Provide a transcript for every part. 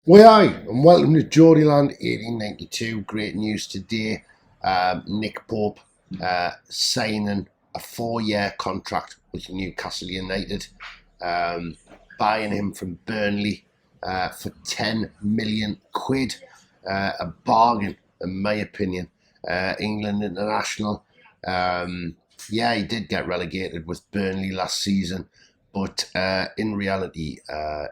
Well, hi, and welcome to Geordieland 1892. Great news today. Nick Pope signing a 4-year contract with Newcastle United, buying him from Burnley for 10 million quid. A bargain, in my opinion. England international. Yeah, he did get relegated with Burnley last season. But in reality,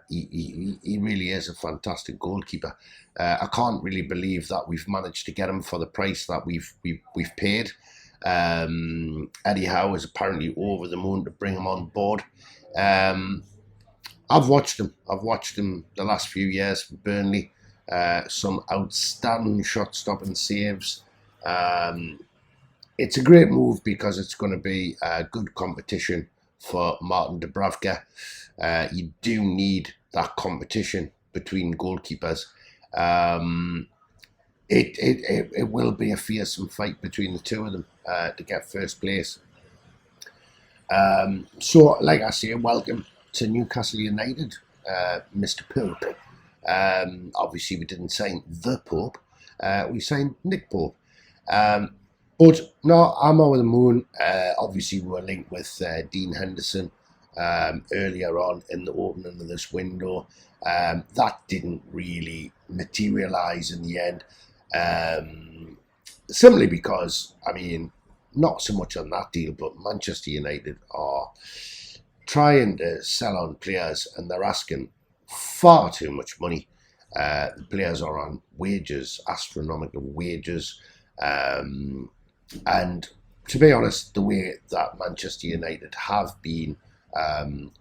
he really is a fantastic goalkeeper. I can't really believe that we've managed to get him for the price that we've paid. Eddie Howe is apparently over the moon to bring him on board. Um, I've watched him. I've watched him the last few years for Burnley. Some outstanding shot-stopping saves. Um, it's a great move because it's going to be a good competition for Martin Dubravka. You do need that competition between goalkeepers. Um, it will be a fearsome fight between the two of them to get first place. So, like I say, welcome to Newcastle United, Mr. Pope. Obviously, we didn't sign the Pope. We signed Nick Pope. But no, I'm over the moon. Obviously, we were linked with Dean Henderson earlier on in the opening of this window. That didn't really materialise in the end. Simply because, I mean, not so much on that deal, but Manchester United are trying to sell on players and they're asking far too much money. The players are on wages, astronomical wages. And to be honest, the way that Manchester United have been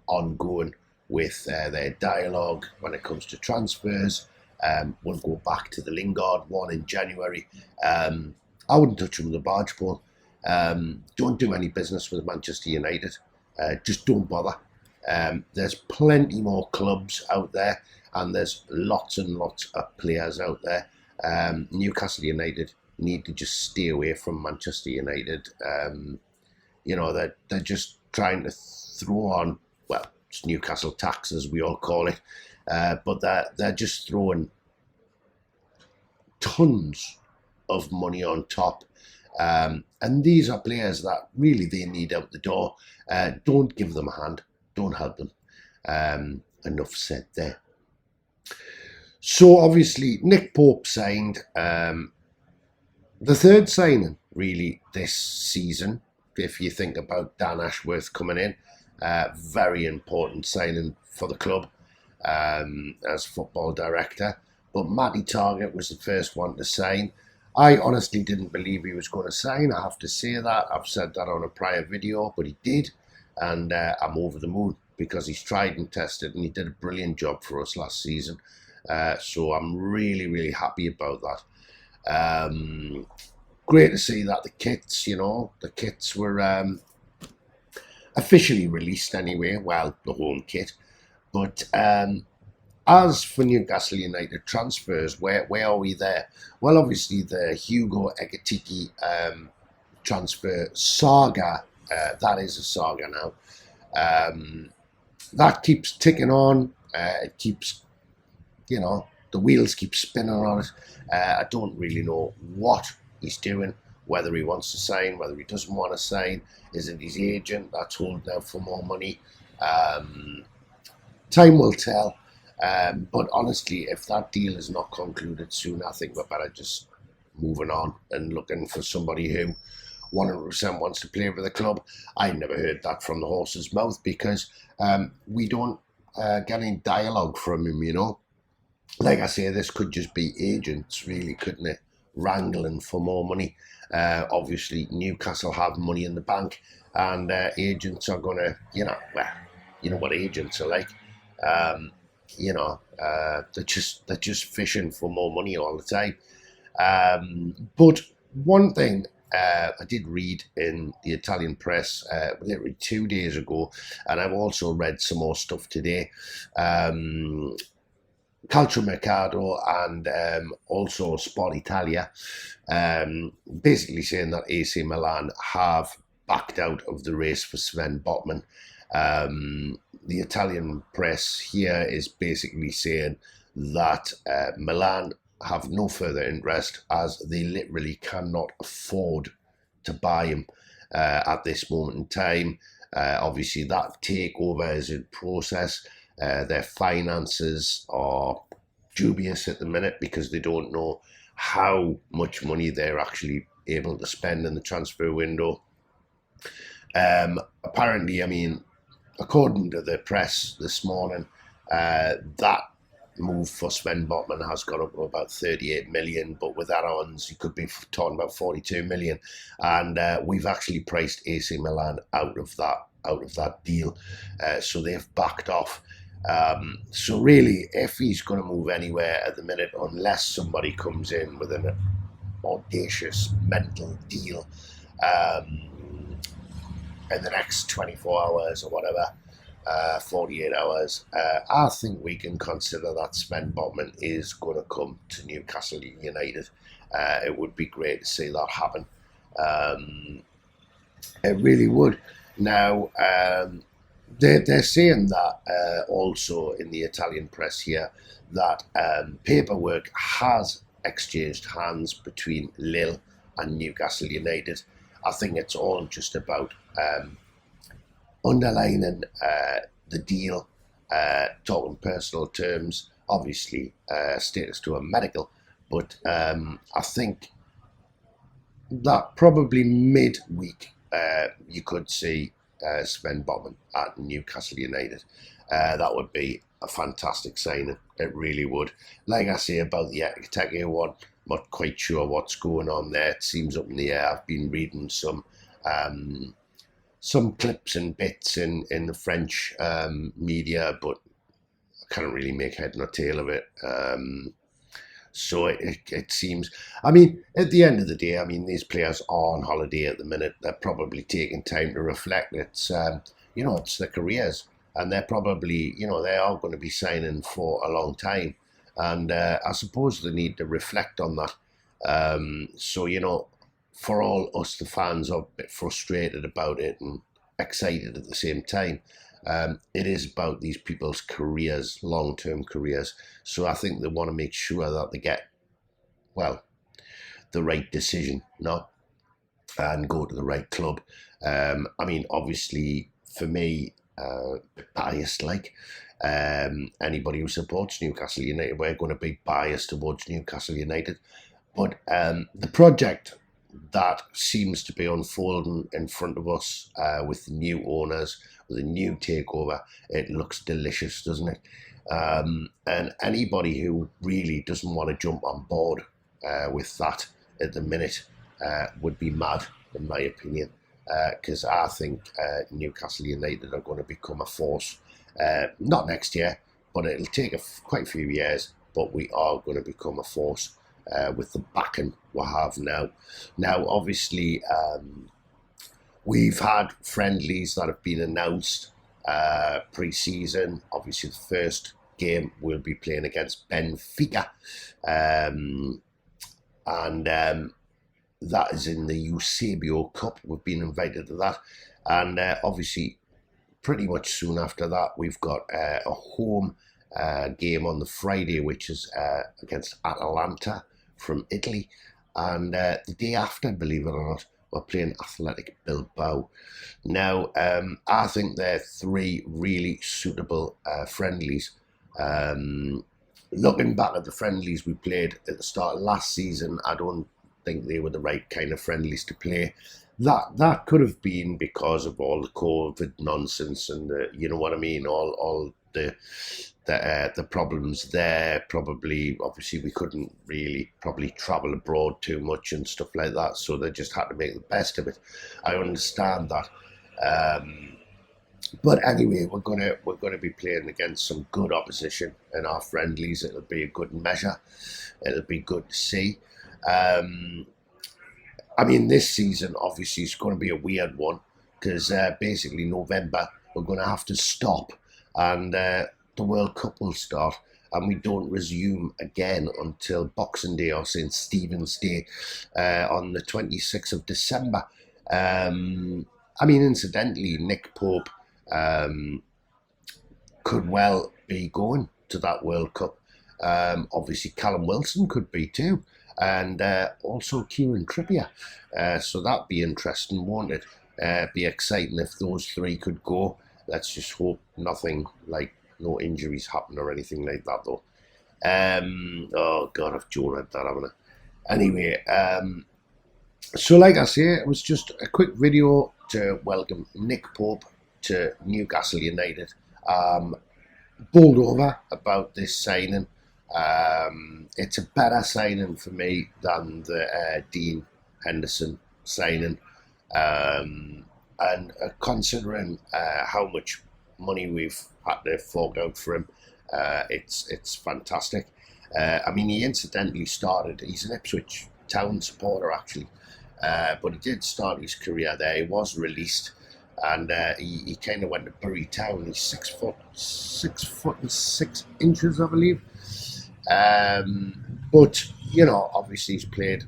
ongoing with their dialogue when it comes to transfers, we'll go back to the Lingard one in January. I wouldn't touch him with a barge pole. Don't do any business with Manchester United. Just don't bother. There's plenty more clubs out there, and there's lots and lots of players out there. Newcastle United need to just stay away from Manchester United. They're just trying to throw on, well, it's Newcastle tax as we all call it, but they're just throwing tons of money on top. And these are players that really they need out the door. Don't give them a hand. Don't help them. Enough said there. So obviously Nick Pope signed the third signing really this season. If you think about Dan Ashworth coming in, very important signing for the club as football director. But Matty Targett was the first one to sign. I honestly didn't believe he was going to sign. I have to say that. I've said that on a prior video, but he did. And I'm over the moon because he's tried and tested and he did a brilliant job for us last season. So I'm really, really happy about that. Great to see that the kits were officially released anyway. Well, the home kit. But as for Newcastle United transfers, where are we there? Well, obviously the Hugo Ekitike transfer saga, that is a saga now. That keeps ticking on. It keeps, the wheels keep spinning on it. I don't really know what he's doing, whether he wants to sign, whether he doesn't want to sign. Is it his agent that's holding out for more money? Time will tell. But honestly, if that deal is not concluded soon, I think we're better just moving on and looking for somebody who 100% wants to play for the club. I never heard that from the horse's mouth because we don't get any dialogue from him, Like I say, this could just be agents, really, couldn't it? Wrangling for more money. Obviously, Newcastle have money in the bank, and agents are going to, you know what agents are like. They're just fishing for more money all the time. But one thing I did read in the Italian press literally 2 days ago, and I've also read some more stuff today. Calciomercato and also Sport Italia, basically saying that AC Milan have backed out of the race for Sven Botman. The Italian press here is basically saying that Milan have no further interest, as they literally cannot afford to buy him at this moment in time. Obviously, that takeover is in process. Their finances are dubious at the minute because they don't know how much money they're actually able to spend in the transfer window. Apparently, I mean, according to the press this morning, that move for Sven Botman has got up to about 38 million, but with add-ons, you could be talking about 42 million. And we've actually priced AC Milan out of that deal, so they've backed off. So really, if he's going to move anywhere at the minute, unless somebody comes in with an audacious mental deal in the next 24 hours or whatever, 48 hours, I think we can consider that Sven Botman is going to come to Newcastle United. It would be great to see that happen. It really would. Now, they're saying that also in the Italian press here, that paperwork has exchanged hands between Lille and Newcastle United. I think it's all just about underlining the deal, talking personal terms, obviously status to a medical, but I think that probably midweek you could see Sven Botman at Newcastle United. That would be a fantastic signing. It really would. Like I say about the Ekiteke one, not quite sure what's going on there. It seems up in the air. I've been reading some clips and bits in the French media, but I can't really make head nor tail of it. So it seems, I mean, at the end of the day, I mean, these players are on holiday at the minute. They're probably taking time to reflect. It's, it's their careers, and they're probably, they are going to be signing for a long time. And I suppose they need to reflect on that. So, for all us, the fans are a bit frustrated about it and excited at the same time. It is about these people's careers, long-term careers. So I think they want to make sure that they get, the right decision, and go to the right club. I mean, obviously, for me, biased like anybody who supports Newcastle United, we're going to be biased towards Newcastle United. But the project that seems to be unfolding in front of us with the new owners, with a new takeover, it looks delicious, doesn't it? And anybody who really doesn't want to jump on board with that at the minute would be mad, in my opinion, because I think Newcastle United are going to become a force, not next year, but it'll take quite a few years, but we are going to become a force with the backing we have now. Now, obviously, we've had friendlies that have been announced pre-season. Obviously, the first game we'll be playing against Benfica, and that is in the Eusebio Cup. We've been invited to that, and obviously, pretty much soon after that, we've got a home game on the Friday, which is against Atalanta from Italy, and the day after, believe it or not, we're playing Athletic Bilbao. Now, I think they're three really suitable friendlies. Looking back at the friendlies we played at the start of last season, I don't think they were the right kind of friendlies to play. That could have been because of all the COVID nonsense and you know what I mean, all the problems there. Probably, obviously, we couldn't really probably travel abroad too much and stuff like that, so they just had to make the best of it. I understand that, but anyway, we're gonna be playing against some good opposition in our friendlies. It'll be a good measure. It'll be good to see. I mean, this season obviously is going to be a weird one because basically November we're going to have to stop, and the World Cup will start, and we don't resume again until Boxing Day or St. Stephen's Day on the 26th of December. I mean, incidentally, Nick Pope could well be going to that World Cup. Obviously, Callum Wilson could be too, and also Kieran Trippier. So that'd be interesting, won't it? Be exciting if those three could go. Let's just hope nothing like no injuries happen or anything like that, though. Oh God, I've Joe read that, haven't I? Anyway, so like I say, it was just a quick video to welcome Nick Pope to Newcastle United. Bowled over about this signing. It's a better signing for me than the Dean Henderson signing. And considering how much money we've had to fork out for him, it's fantastic. I mean, he incidentally started, he's an Ipswich Town supporter actually, but he did start his career there. He was released, and he kind of went to Bury Town. He's 6 foot, 6'6" I believe. But you know, obviously he's played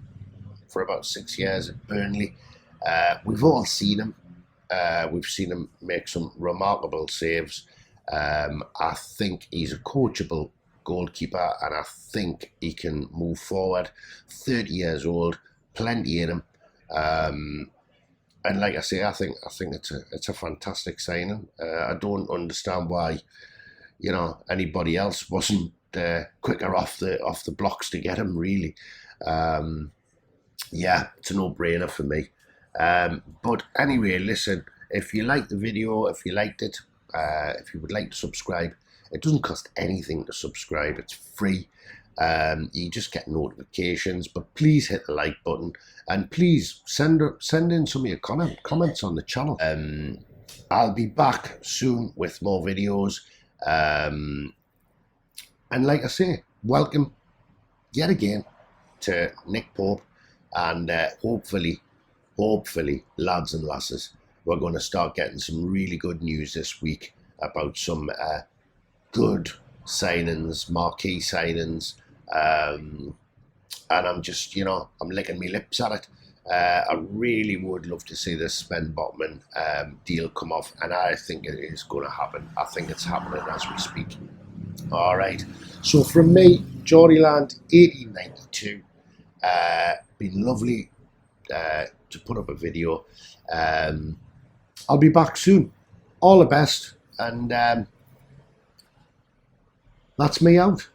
for about 6 years at Burnley. We've all seen him. We've seen him make some remarkable saves. I think he's a coachable goalkeeper, and I think he can move forward. 30 years old, plenty in him. And like I say, I think it's a fantastic signing. I don't understand why, you know, anybody else wasn't quicker off the blocks to get him. Really, yeah, it's a no-brainer for me. But anyway, listen, if you liked the video, if you liked it, if you would like to subscribe, it doesn't cost anything to subscribe. It's free. You just get notifications, but please hit the like button, and please send in some of your comments on the channel. I'll be back soon with more videos, and like I say, welcome yet again to Nick Pope, and hopefully lads and lasses, we're going to start getting some really good news this week about some good signings, marquee signings, and I'm just, you know, I'm licking my lips at it. I really would love to see this Sven Botman deal come off, and I think it is going to happen. I think it's happening as we speak. All right, so from me, Geordieland 1892, been lovely to put up a video. I'll be back soon. All the best, and that's me out.